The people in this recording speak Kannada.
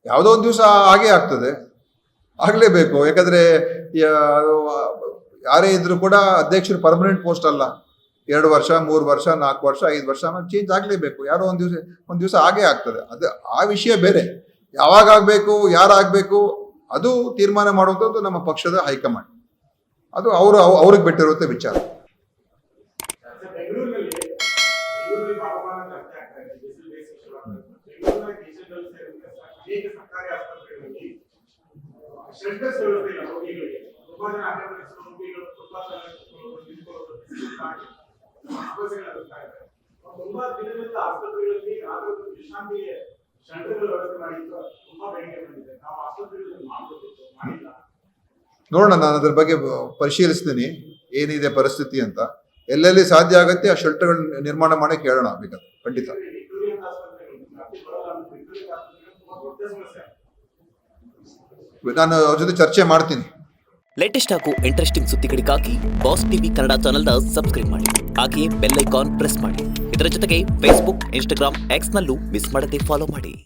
ಯಾವುದೋ ಒಂದು ದಿವಸ ಹಾಗೇ ಆಗ್ತದೆ, ಆಗಲೇಬೇಕು. ಯಾಕಂದರೆ ಯಾರೇ ಇದ್ರೂ ಕೂಡ ಅಧ್ಯಕ್ಷರು ಪರ್ಮನೆಂಟ್ ಪೋಸ್ಟ್ ಅಲ್ಲ. 2 ವರ್ಷ 3 ವರ್ಷ 4 ವರ್ಷ 5 ವರ್ಷ ಆಮೇಲೆ ಚೇಂಜ್ ಆಗಲೇಬೇಕು. ಯಾರೋ ಒಂದು ದಿವಸ ಹಾಗೇ ಆಗ್ತದೆ. ಅದು ಆ ವಿಷಯ ಬೇರೆ. ಯಾವಾಗ ಆಗಬೇಕು, ಯಾರಾಗಬೇಕು ಅದು ತೀರ್ಮಾನ ಮಾಡುವಂಥದ್ದು ನಮ್ಮ ಪಕ್ಷದ ಹೈಕಮಾಂಡ್. ಅದು ಅವ್ರಿಗೆ ಬಿಟ್ಟಿರುತ್ತೆ ವಿಚಾರ. ತುಂಬಾ ದಿನದಿಂದ ಆಸ್ಪತ್ರೆಗಳಲ್ಲಿ ಆರೋಗ್ಯ ವಿಶ್ರಾಂತಿಗೆ ಶೆಲ್ಟರ್ಗಳ ವ್ಯವಸ್ಥೆ ಮಾಡಿದ್ದು ತುಂಬಾ ಬೇಡಿಕೆ ಬಂದಿದೆ. ನಾವು ಆಸ್ಪತ್ರೆಗಳಲ್ಲಿ ಮಾಡಬೇಕಿತ್ತು, ಮಾಡಿಲ್ಲ. ನೋಡೋಣ, ನಾನು ಅದ್ರ ಬಗ್ಗೆ ಪರಿಶೀಲಿಸ್ತೀನಿ ಏನಿದೆ ಪರಿಸ್ಥಿತಿ ಅಂತ. ಎಲ್ಲೆಲ್ಲಿ ಸಾಧ್ಯ ಆಗುತ್ತೆ ಆ ಶೆಲ್ಟರ್ಗಳ ನಿರ್ಮಾಣ ಮಾಡಕ್ಕೆ ಹೇಳೋಣ ಬೇಕಾದ್ರೆ, ಖಂಡಿತ. ನಾನು ಅವ್ರ ಜೊತೆ ಚರ್ಚೆ ಮಾಡ್ತೀನಿ. ಲೇಟೆಸ್ಟ್ ಹಾಗೂ ಇಂಟ್ರೆಸ್ಟಿಂಗ್ ಸುದ್ದಿಗಳಿಗಾಗಿ ಬಾಸ್ ಟಿವಿ ಕನ್ನಡ ಚಾನೆಲ್ನ ಸಬ್ಸ್ಕ್ರೈಬ್ ಮಾಡಿ. ಹಾಗೆಯೇ ಬೆಲ್ ಐಕಾನ್ ಪ್ರೆಸ್ ಮಾಡಿ. ಇದರ ಜೊತೆಗೆ ಫೇಸ್ಬುಕ್, ಇನ್ಸ್ಟಾಗ್ರಾಮ್, ಎಕ್ಸ್ನಲ್ಲೂ ಮಿಸ್ ಮಾಡದೆ ಫಾಲೋ ಮಾಡಿ.